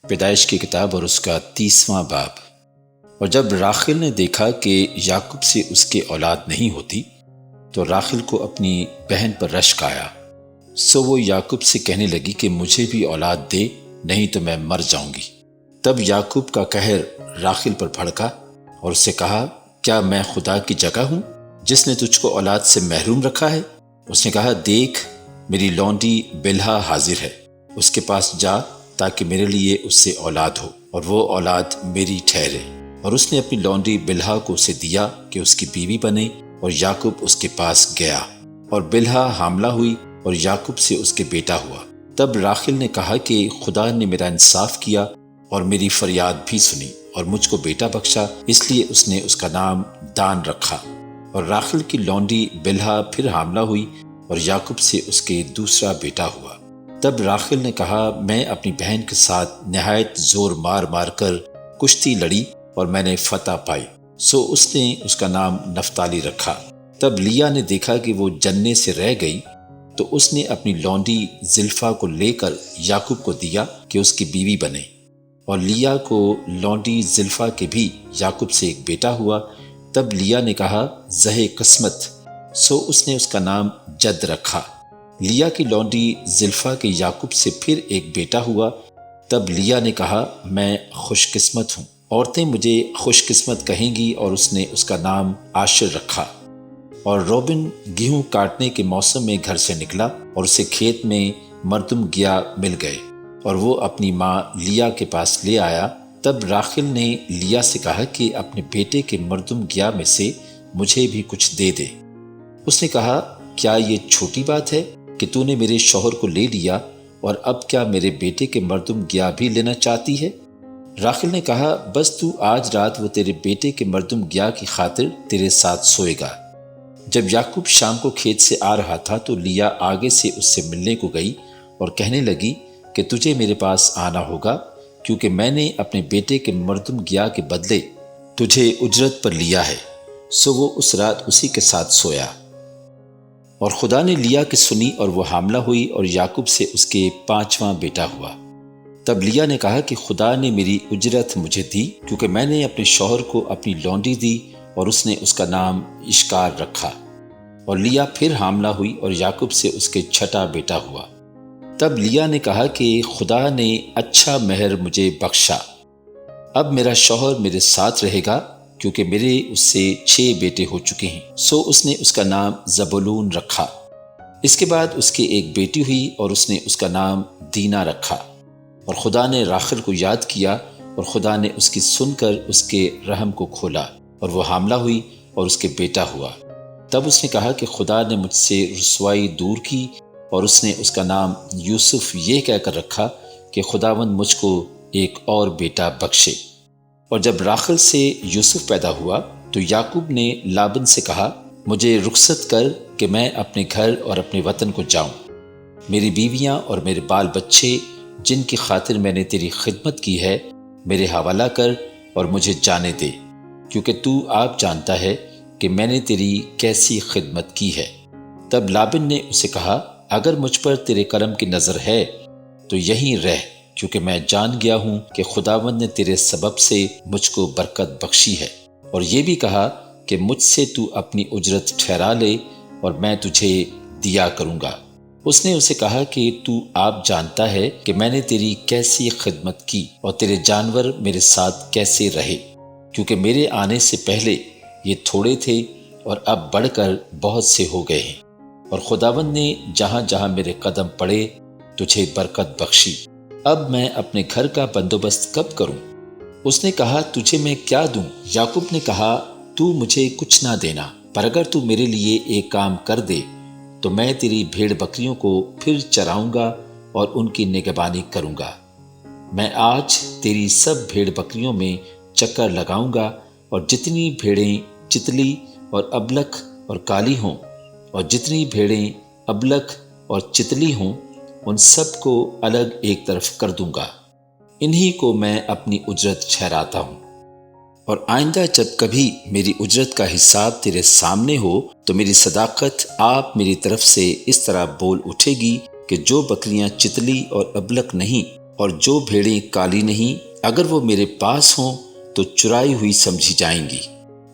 پیدائش کی کتاب اور اس کا 30واں باب۔ اور جب راخیل نے دیکھا کہ یعقوب سے اس کے اولاد نہیں ہوتی تو راخیل کو اپنی بہن پر رشک آیا، سو وہ یعقوب سے کہنے لگی کہ مجھے بھی اولاد دے، نہیں تو میں مر جاؤں گی۔ تب یعقوب کا قہر راخیل پر بھڑکا اور اس سے کہا، کیا میں خدا کی جگہ ہوں جس نے تجھ کو اولاد سے محروم رکھا ہے؟ اس نے کہا، دیکھ میری لونڈی بلہا حاضر ہے، اس کے پاس جا تاکہ میرے لیے اس سے اولاد ہو اور وہ اولاد میری ٹھہرے۔ اور اس نے اپنی لونڈی بلہا کو اسے دیا کہ اس کی بیوی بنے، اور یعقوب اس کے پاس گیا اور بلہا حاملہ ہوئی اور یعقوب سے اس کے بیٹا ہوا۔ تب راخیل نے کہا کہ خدا نے میرا انصاف کیا اور میری فریاد بھی سنی اور مجھ کو بیٹا بخشا، اس لیے اس نے اس کا نام دان رکھا۔ اور راخیل کی لونڈی بلہا پھر حاملہ ہوئی اور یعقوب سے اس کے دوسرا بیٹا ہوا۔ تب راخیل نے کہا، میں اپنی بہن کے ساتھ نہایت زور مار مار کر کشتی لڑی اور میں نے فتح پائی، سو اس نے اس کا نام نفتالی رکھا۔ تب لیا نے دیکھا کہ وہ جننے سے رہ گئی تو اس نے اپنی لونڈی زلفا کو لے کر یعقوب کو دیا کہ اس کی بیوی بنے، اور لیا کو لونڈی زلفا کے بھی یعقوب سے ایک بیٹا ہوا۔ تب لیا نے کہا، زہ قسمت، سو اس نے اس کا نام جد رکھا۔ لیا کی لونڈی زلفا کے یعقوب سے پھر ایک بیٹا ہوا۔ تب لیا نے کہا، میں خوش قسمت ہوں، عورتیں مجھے خوش قسمت کہیں گی، اور اس نے اس کا نام عاشر رکھا۔ اور روبن گیہوں کاٹنے کے موسم میں گھر سے نکلا اور اسے کھیت میں مردم گیا مل گئے، اور وہ اپنی ماں لیا کے پاس لے آیا۔ تب راخیل نے لیا سے کہا کہ اپنے بیٹے کے مردم گیا میں سے مجھے بھی کچھ دے دے۔ اس نے کہا، کیا یہ چھوٹی بات ہے کہ تو نے میرے شوہر کو لے لیا اور اب کیا میرے بیٹے کے مردم گیا بھی لینا چاہتی ہے؟ راخیل نے کہا، بس تو آج رات وہ تیرے بیٹے کے مردم گیا کی خاطر تیرے ساتھ سوئے گا۔ جب یعقوب شام کو کھیت سے آ رہا تھا تو لیا آگے سے اس سے ملنے کو گئی اور کہنے لگی کہ تجھے میرے پاس آنا ہوگا، کیونکہ میں نے اپنے بیٹے کے مردم گیا کے بدلے تجھے اجرت پر لیا ہے۔ سو وہ اس رات اسی کے ساتھ سویا۔ اور خدا نے لیا کی سنی اور وہ حاملہ ہوئی اور یعقوب سے اس کے 5واں بیٹا ہوا۔ تب لیا نے کہا کہ خدا نے میری اجرت مجھے دی، کیونکہ میں نے اپنے شوہر کو اپنی لونڈی دی، اور اس نے اس کا نام اشکار رکھا۔ اور لیا پھر حاملہ ہوئی اور یعقوب سے اس کے 6واں بیٹا ہوا۔ تب لیا نے کہا کہ خدا نے اچھا مہر مجھے بخشا، اب میرا شوہر میرے ساتھ رہے گا، کیونکہ میرے اس سے 6 بیٹے ہو چکے ہیں۔ سو اس نے اس کا نام زبولون رکھا۔ اس کے بعد اس کی ایک بیٹی ہوئی اور اس نے اس کا نام دینا رکھا۔ اور خدا نے راخیل کو یاد کیا اور خدا نے اس کی سن کر اس کے رحم کو کھولا، اور وہ حاملہ ہوئی اور اس کے بیٹا ہوا۔ تب اس نے کہا کہ خدا نے مجھ سے رسوائی دور کی، اور اس نے اس کا نام یوسف یہ کہہ کر رکھا کہ خداوند مجھ کو ایک اور بیٹا بخشے۔ اور جب راخیل سے یوسف پیدا ہوا تو یعقوب نے لابن سے کہا، مجھے رخصت کر کہ میں اپنے گھر اور اپنے وطن کو جاؤں۔ میری بیویاں اور میرے بال بچے جن کی خاطر میں نے تیری خدمت کی ہے میرے حوالہ کر اور مجھے جانے دے، کیونکہ تو آپ جانتا ہے کہ میں نے تیری کیسی خدمت کی ہے۔ تب لابن نے اسے کہا، اگر مجھ پر تیرے کرم کی نظر ہے تو یہیں رہ، کیونکہ میں جان گیا ہوں کہ خداوند نے تیرے سبب سے مجھ کو برکت بخشی ہے۔ اور یہ بھی کہا کہ مجھ سے تو اپنی اجرت ٹھہرا لے اور میں تجھے دیا کروں گا۔ اس نے اسے کہا کہ تو آپ جانتا ہے کہ میں نے تیری کیسی خدمت کی اور تیرے جانور میرے ساتھ کیسے رہے، کیونکہ میرے آنے سے پہلے یہ تھوڑے تھے اور اب بڑھ کر بہت سے ہو گئے ہیں، اور خداوند نے جہاں جہاں میرے قدم پڑے تجھے برکت بخشی۔ اب میں اپنے گھر کا بندوبست کب کروں؟ اس نے کہا، تجھے میں کیا دوں؟ یعقوب نے کہا، تو مجھے کچھ نہ دینا، پر اگر تو میرے لیے ایک کام کر دے تو میں تیری بھیڑ بکریوں کو پھر چراؤں گا اور ان کی نگہبانی کروں گا۔ میں آج تیری سب بھیڑ بکریوں میں چکر لگاؤں گا، اور جتنی بھیڑیں چتلی اور ابلک اور کالی ہوں، اور جتنی بھیڑیں ابلک اور چتلی ہوں، ان سب کو الگ ایک طرف کر دوں گا۔ انہی کو میں اپنی اجرت ٹھہراتا ہوں۔ اور آئندہ جب کبھی میری اجرت کا حساب تیرے سامنے ہو تو میری صداقت آپ میری طرف سے اس طرح بول اٹھے گی کہ جو بکریاں چتلی اور ابلک نہیں اور جو بھیڑیں کالی نہیں اگر وہ میرے پاس ہوں تو چرائی ہوئی سمجھی جائیں گی۔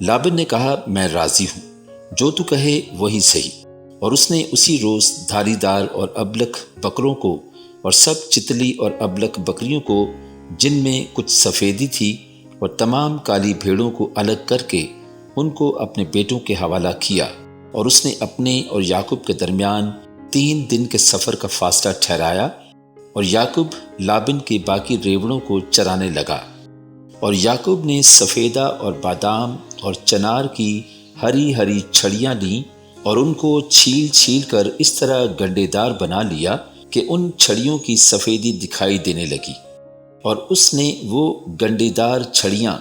لابن نے کہا میں راضی ہوں، جو تو کہے وہی صحیح۔ اور اس نے اسی روز دھاری دار اور ابلک بکروں کو اور سب چتلی اور ابلک بکریوں کو جن میں کچھ سفیدی تھی اور تمام کالی بھیڑوں کو الگ کر کے ان کو اپنے بیٹوں کے حوالہ کیا، اور اس نے اپنے اور یعقوب کے درمیان 3 دن کے سفر کا فاصلہ ٹھہرایا، اور یعقوب لابن کے باقی ریوڑوں کو چرانے لگا۔ اور یعقوب نے سفیدہ اور بادام اور چنار کی ہری ہری چھڑیاں لیں اور ان کو چھیل چھیل کر اس طرح گنڈے دار بنا لیا کہ ان چھڑیوں کی سفیدی دکھائی دینے لگی، اور اس نے وہ گنڈے دار چھڑیاں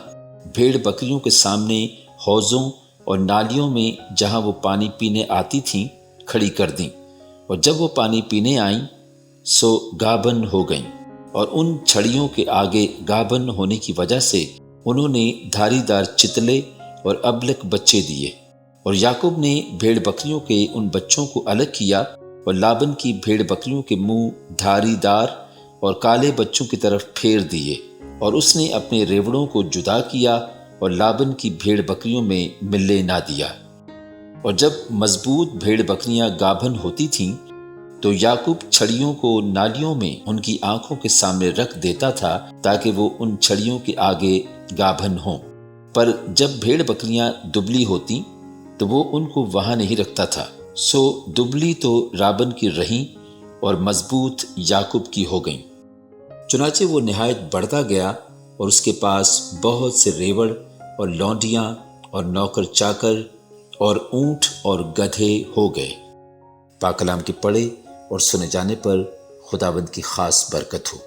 بھیڑ بکریوں کے سامنے حوضوں اور نالیوں میں جہاں وہ پانی پینے آتی تھیں کھڑی کر دیں، اور جب وہ پانی پینے آئیں سو گابن ہو گئیں، اور ان چھڑیوں کے آگے گابن ہونے کی وجہ سے انہوں نے دھاری دار چتلے اور ابلک بچے دیے۔ اور یعقوب نے بھیڑ بکریوں کے ان بچوں کو الگ کیا اور لابن کی بھیڑ بکریوں کے منہ دھاری دار اور کالے بچوں کی طرف پھیر دیے، اور اس نے اپنے ریوڑوں کو جدا کیا اور لابن کی بھیڑ بکریوں میں ملنے نہ دیا۔ اور جب مضبوط بھیڑ بکریاں گابن ہوتی تھیں تو یعقوب چھڑیوں کو نالیوں میں ان کی آنکھوں کے سامنے رکھ دیتا تھا تاکہ وہ ان چھڑیوں کے آگے گابن ہوں، پر جب بھیڑ بکریاں دبلی ہوتی تو وہ ان کو وہاں نہیں رکھتا تھا، سو دبلی تو رابن کی رہیں اور مضبوط یعقوب کی ہو گئیں۔ چنانچہ وہ نہایت بڑھتا گیا اور اس کے پاس بہت سے ریوڑ اور لونڈیاں اور نوکر چاکر اور اونٹ اور گدھے ہو گئے۔ پاک کلام کے پڑھے اور سنے جانے پر خداوند کی خاص برکت ہو۔